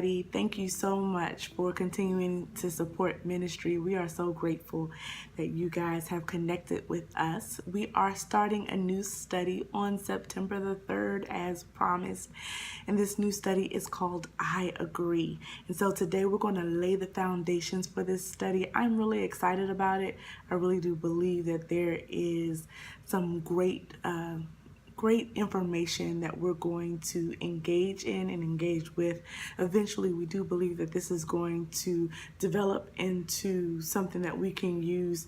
everybody. Thank you so much for continuing to support ministry. We are so grateful that you guys have connected with us. We are starting a new study on September the 3rd as promised. And this new study is called I Agree. And so today we're going to lay the foundations for this study. I'm really excited about it. I really do believe that there is some great information that we're going to engage in and engage with. Eventually, we do believe that this is going to develop into something that we can use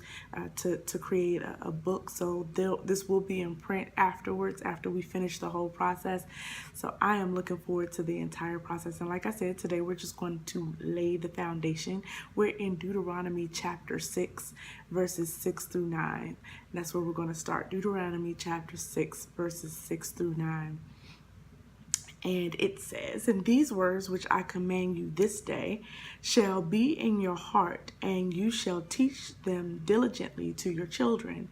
to create a book. So this will be in print afterwards, after we finish the whole process. So I am looking forward to the entire process. And like I said, today we're just going to lay the foundation. We're in Deuteronomy chapter 6, verses 6 through 9. And that's where we're going to start. Deuteronomy chapter 6, verses 6 through 9. And it says, "And these words which I command you this day shall be in your heart, and you shall teach them diligently to your children,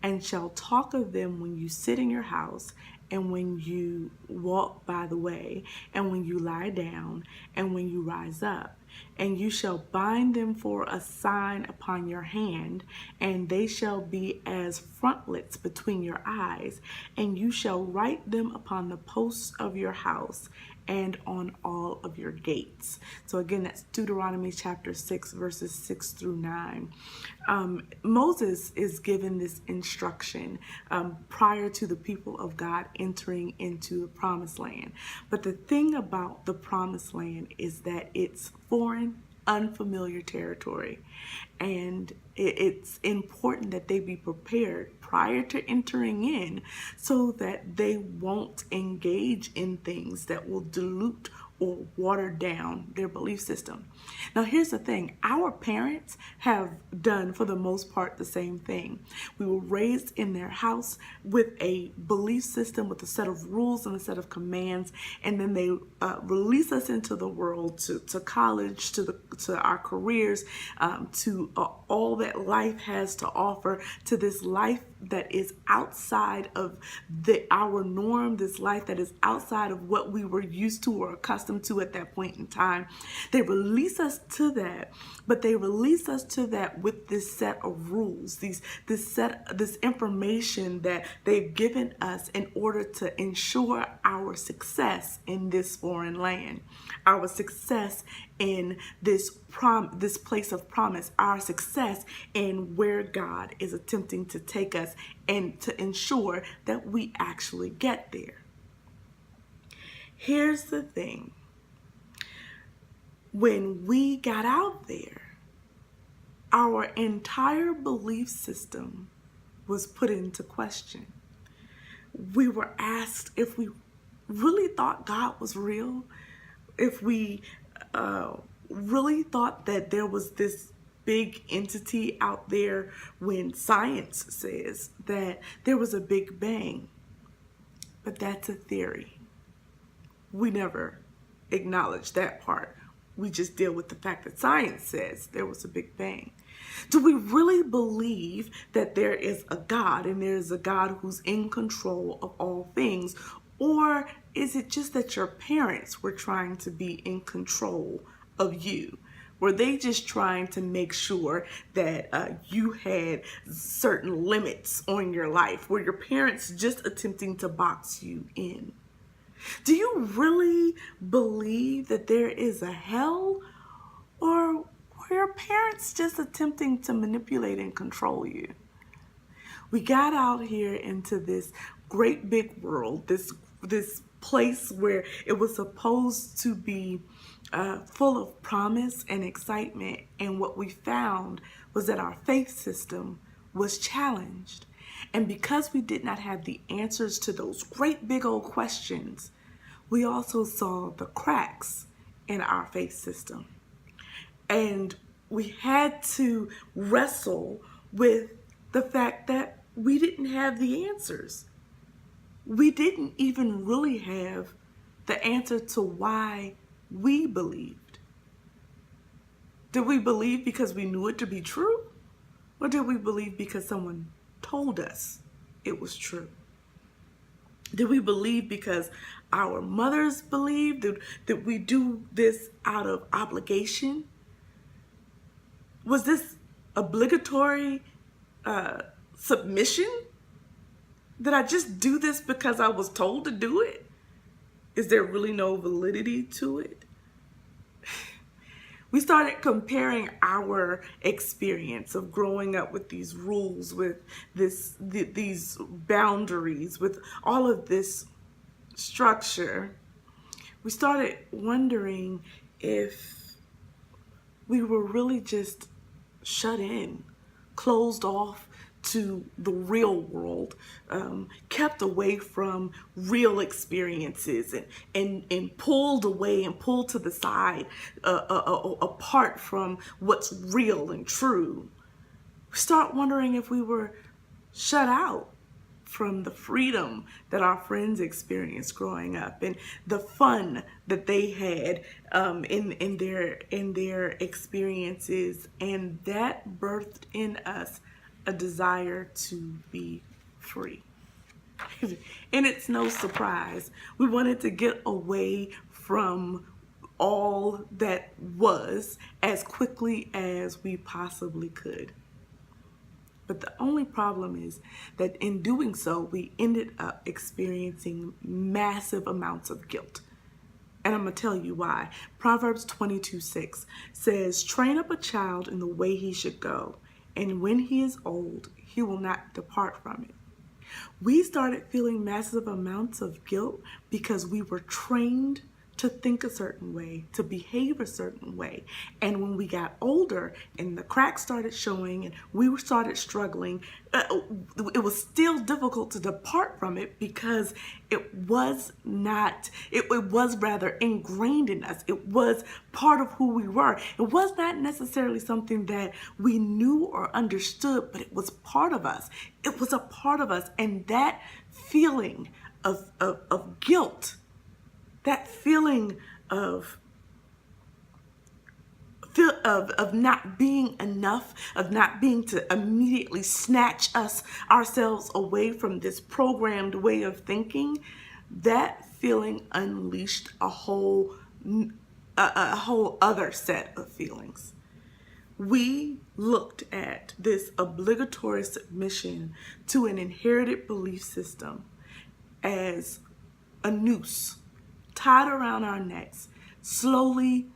and shall talk of them when you sit in your house, and when you walk by the way, and when you lie down, and when you rise up. And you shall bind them for a sign upon your hand, and they shall be as frontlets between your eyes, and you shall write them upon the posts of your house and on all of your gates." So again, that's Deuteronomy chapter 6, verses 6 through 9. Moses is given this instruction prior to the people of God entering into the promised land. But the thing about the promised land is that it's foreign, unfamiliar territory. And it's important that they be prepared prior to entering in so that they won't engage in things that will dilute or water down their belief system. Now, here's the thing. Our parents have done, for the most part, the same thing. We were raised in their house with a belief system, with a set of rules and a set of commands, and then they release us into the world, to college, to our careers, to all that life has to offer, to this life that is outside of our norm, this life that is outside of what we were used to or accustomed to at that point in time. They release us to that, but they release us to that with this set of rules, this information that they've given us in order to ensure our success in this foreign land, our success in this place of promise, our success in where God is attempting to take us, and to ensure that we actually get there. Here's the thing. When we got out there, our entire belief system was put into question. We were asked if we really thought God was real, if we really thought that there was this big entity out there, when science says that there was a Big Bang. But that's a theory. We never acknowledge that part. We just deal with the fact that science says there was a Big Bang. Do we really believe that there is a God, and there is a God who's in control of all things? Or is it just that your parents were trying to be in control of you? Were they just trying to make sure that you had certain limits on your life? Were your parents just attempting to box you in? Do you really believe that there is a hell? Or were your parents just attempting to manipulate and control you? We got out here into this great big world, this place where it was supposed to be full of promise and excitement. And what we found was that our faith system was challenged. And because we did not have the answers to those great big old questions, we also saw the cracks in our faith system. And we had to wrestle with the fact that we didn't have the answers. We didn't even really have the answer to why we believed. Did we believe because we knew it to be true? Or did we believe because someone told us it was true? Did we believe because our mothers believed? Did we do this out of obligation? Was this obligatory submission? Did I just do this because I was told to do it? Is there really no validity to it? We started comparing our experience of growing up with these rules, with these boundaries, with all of this structure. We started wondering if we were really just shut in, closed off to the real world, kept away from real experiences, and pulled away and pulled to the side, apart from what's real and true. We start wondering if we were shut out from the freedom that our friends experienced growing up and the fun that they had in their experiences, and that birthed in us a desire to be free. And it's no surprise. We wanted to get away from all that was as quickly as we possibly could. But the only problem is that in doing so, we ended up experiencing massive amounts of guilt. And I'm going to tell you why. Proverbs 22:6 says, "Train up a child in the way he should go, and when he is old, he will not depart from it." We started feeling massive amounts of guilt because we were trained to think a certain way, to behave a certain way. And when we got older and the cracks started showing and we started struggling, it was still difficult to depart from it because it was rather ingrained in us. It was part of who we were. It was not necessarily something that we knew or understood, but it was part of us. It was a part of us. And that feeling of guilt, that feeling of not being enough, of not being to immediately snatch ourselves away from this programmed way of thinking, that feeling unleashed a whole other set of feelings. We looked at this obligatory submission to an inherited belief system as a noose tied around our necks, slowly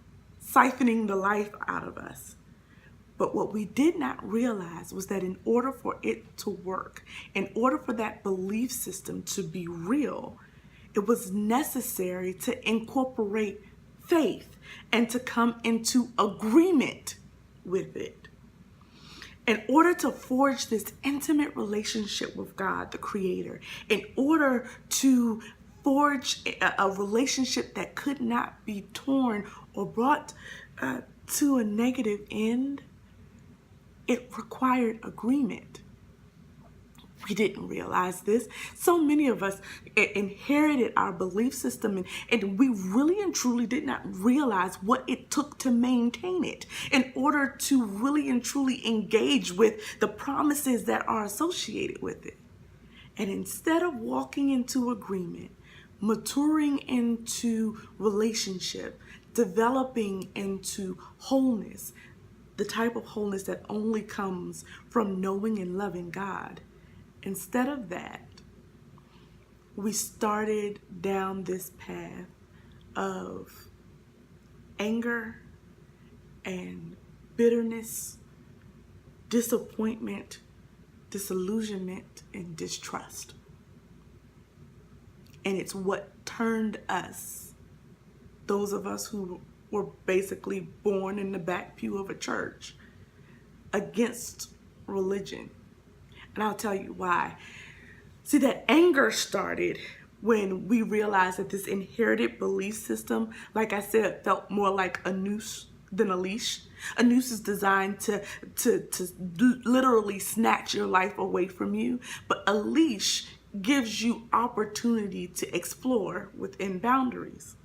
siphoning the life out of us. But what we did not realize was that in order for it to work, in order for that belief system to be real, it was necessary to incorporate faith and to come into agreement with it. In order to forge this intimate relationship with God, the Creator, in order to forge a relationship that could not be torn or brought to a negative end, it required agreement. We didn't realize this. So many of us inherited our belief system, and we really and truly did not realize what it took to maintain it in order to really and truly engage with the promises that are associated with it. And instead of walking into agreement, maturing into relationship, developing into wholeness, the type of wholeness that only comes from knowing and loving God, instead of that, we started down this path of anger and bitterness, disappointment, disillusionment, and distrust. And it's what turned us, those of us who were basically born in the back pew of a church, against religion. And I'll tell you why. See, that anger started when we realized that this inherited belief system, like I said, felt more like a noose than a leash. A noose is designed to literally snatch your life away from you, but a leash gives you opportunity to explore within boundaries.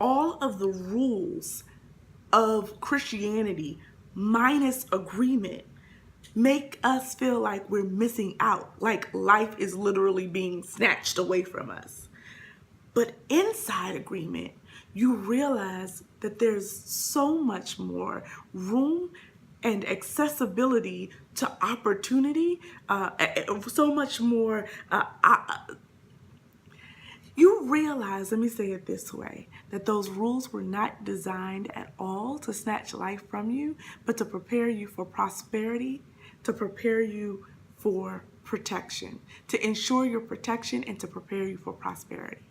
All of the rules of Christianity, minus agreement, make us feel like we're missing out, like life is literally being snatched away from us. But inside agreement, you realize that there's so much more room and accessibility to opportunity, so much more. You realize, let me say it this way, that those rules were not designed at all to snatch life from you, but to prepare you for prosperity, to prepare you for protection, to ensure your protection and to prepare you for prosperity.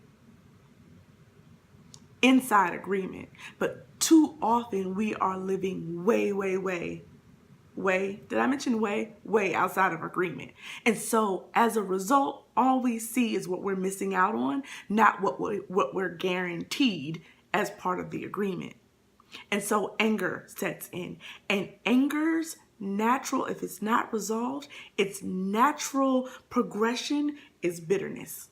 Inside agreement. But too often we are living way, did I mention way outside of agreement. And so as a result, all we see is what we're missing out on, not what we're guaranteed as part of the agreement. And so anger sets in, and anger's natural, if it's not resolved, its natural progression is bitterness.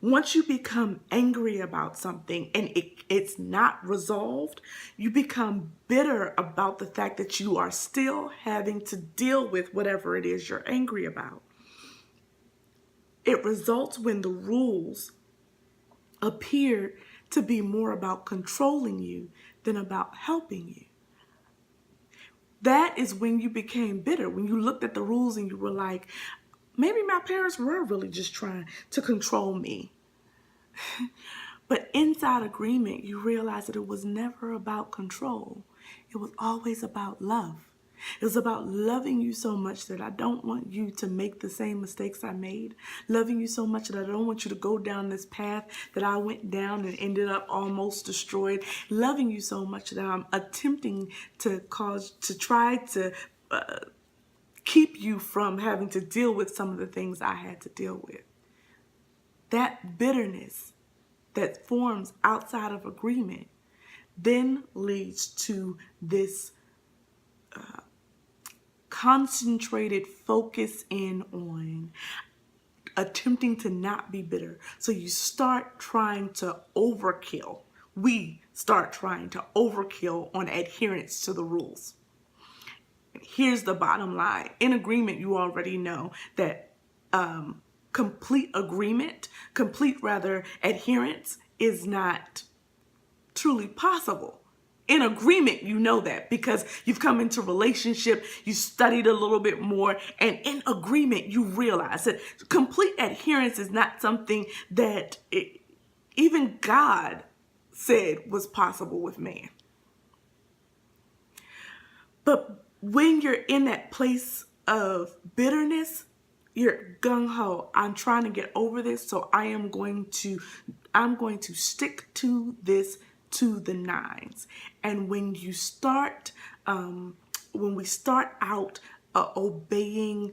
Once you become angry about something and it's not resolved, you become bitter about the fact that you are still having to deal with whatever it is you're angry about. It results when the rules appear to be more about controlling you than about helping you. That is when you became bitter, when you looked at the rules and you were like, maybe my parents were really just trying to control me. But inside agreement, you realize that it was never about control. It was always about love. It was about loving you so much that I don't want you to make the same mistakes I made. Loving you so much that I don't want you to go down this path that I went down and ended up almost destroyed. Loving you so much that I'm attempting to try to keep you from having to deal with some of the things I had to deal with. That bitterness that forms outside of agreement then leads to this concentrated focus in on attempting to not be bitter. So you start trying to overkill. We start trying to overkill on adherence to the rules. Here's the bottom line. In agreement, you already know that complete adherence is not truly possible. In agreement, you know that because you've come into relationship, you studied a little bit more, and in agreement, you realize that complete adherence is not something that even God said was possible with man. But when you're in that place of bitterness, you're gung-ho. I'm trying to get over this, so I'm going to stick to this to the nines. And when you start, when we start out obeying,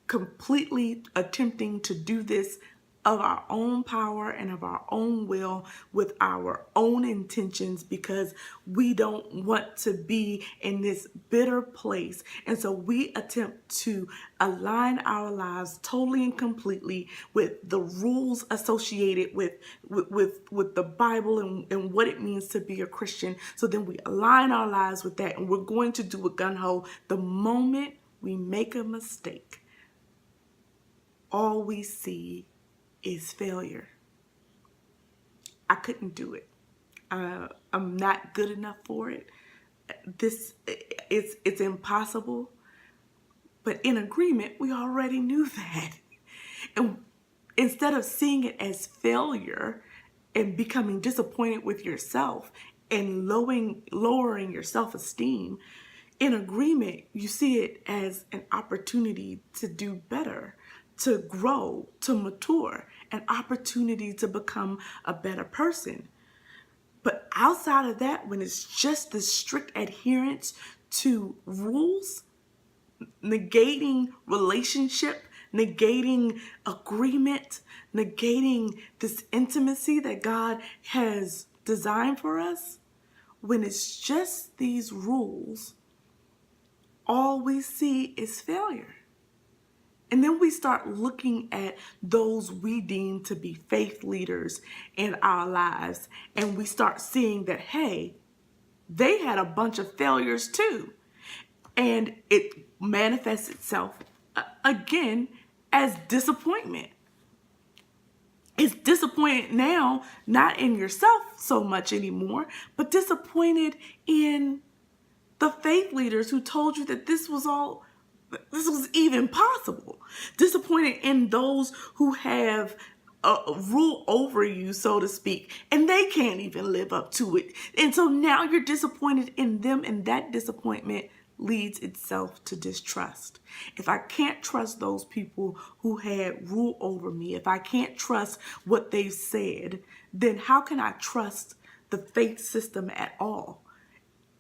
completely attempting to do this of our own power and of our own will with our own intentions, because we don't want to be in this bitter place. And so we attempt to align our lives totally and completely with the rules associated with the Bible and what it means to be a Christian. So then we align our lives with that, and we're going to do a gung-ho. The moment we make a mistake, all we see is failure. I couldn't do it. I'm not good enough for it. It's impossible. But in agreement, we already knew that. And instead of seeing it as failure and becoming disappointed with yourself and lowering your self-esteem, in agreement, you see it as an opportunity to do better, to grow, to mature, an opportunity to become a better person. But outside of that, when it's just this strict adherence to rules, negating relationship, negating agreement, negating this intimacy that God has designed for us, when it's just these rules, all we see is failure. And then we start looking at those we deem to be faith leaders in our lives, and we start seeing that, hey, they had a bunch of failures too. And it manifests itself again as disappointment. It's disappointed now, not in yourself so much anymore, but disappointed in the faith leaders who told you that this was even possible. Disappointed in those who have rule over you, so to speak, and they can't even live up to it. And so now you're disappointed in them, and that disappointment leads itself to distrust. If I can't trust those people who had rule over me, if I can't trust what they've said, then how can I trust the faith system at all?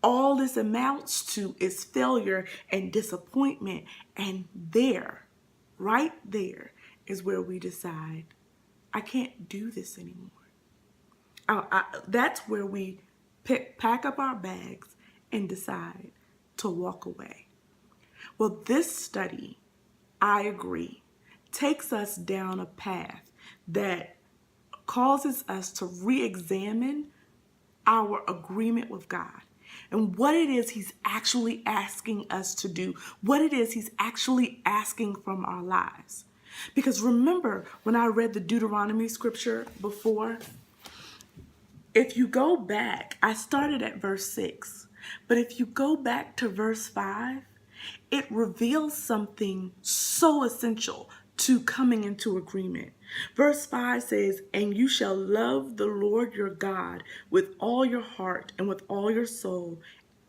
All this amounts to is failure and disappointment. And right there is where we decide, I can't do this anymore. That's where we pack up our bags and decide to walk away. Well, this study, I agree, takes us down a path that causes us to re-examine our agreement with God and what it is he's actually asking us to do, what it is he's actually asking from our lives. Because remember, when I read the Deuteronomy scripture before, if you go back, I started at verse 6, but if you go back to verse 5, it reveals something so essential to coming into agreement. Verse 5 says, and you shall love the Lord your God with all your heart and with all your soul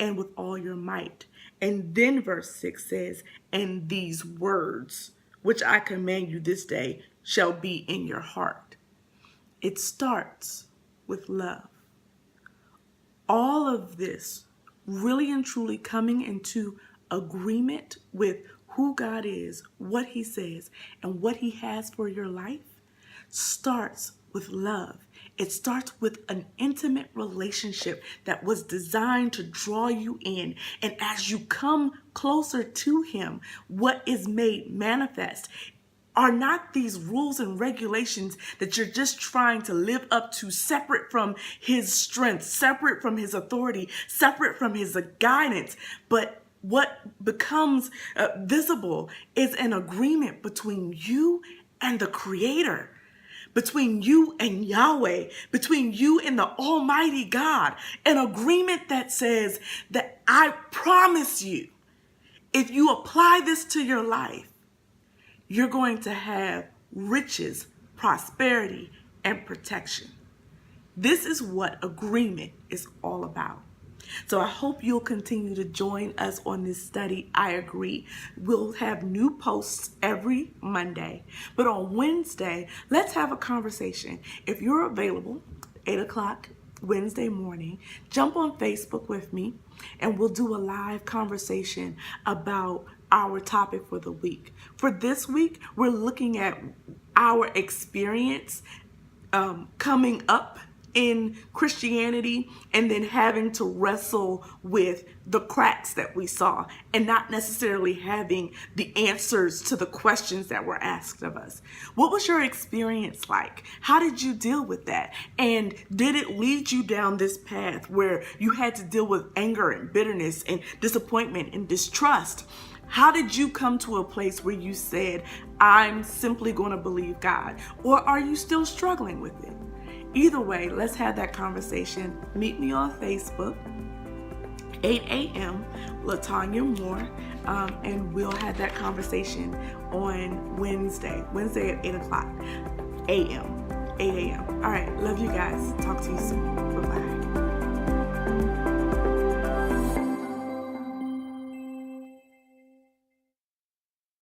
and with all your might. And then verse 6 says, and these words which I command you this day shall be in your heart. It starts with love. All of this really and truly coming into agreement with who God is, what he says, and what he has for your life starts with love. It starts with an intimate relationship that was designed to draw you in. And as you come closer to him, what is made manifest are not these rules and regulations that you're just trying to live up to, separate from his strength, separate from his authority, separate from his guidance. But what becomes visible is an agreement between you and the Creator, between you and Yahweh, between you and the Almighty God. An agreement that says that I promise you, if you apply this to your life, you're going to have riches, prosperity, and protection. This is what agreement is all about. So I hope you'll continue to join us on this study. I agree. We'll have new posts every Monday. But on Wednesday, let's have a conversation. If you're available, 8 o'clock Wednesday morning, jump on Facebook with me and we'll do a live conversation about our topic for the week. For this week, we're looking at our experience coming up in Christianity and then having to wrestle with the cracks that we saw and not necessarily having the answers to the questions that were asked of us. What was your experience like? How did you deal with that? And did it lead you down this path where you had to deal with anger and bitterness and disappointment and distrust? How did you come to a place where you said, I'm simply going to believe God? Or are you still struggling with it? Either way, let's have that conversation. Meet me on Facebook, 8 a.m., LaTonya Moore, and we'll have that conversation on Wednesday at 8 o'clock a.m., 8 a.m. All right, love you guys. Talk to you soon. Bye-bye.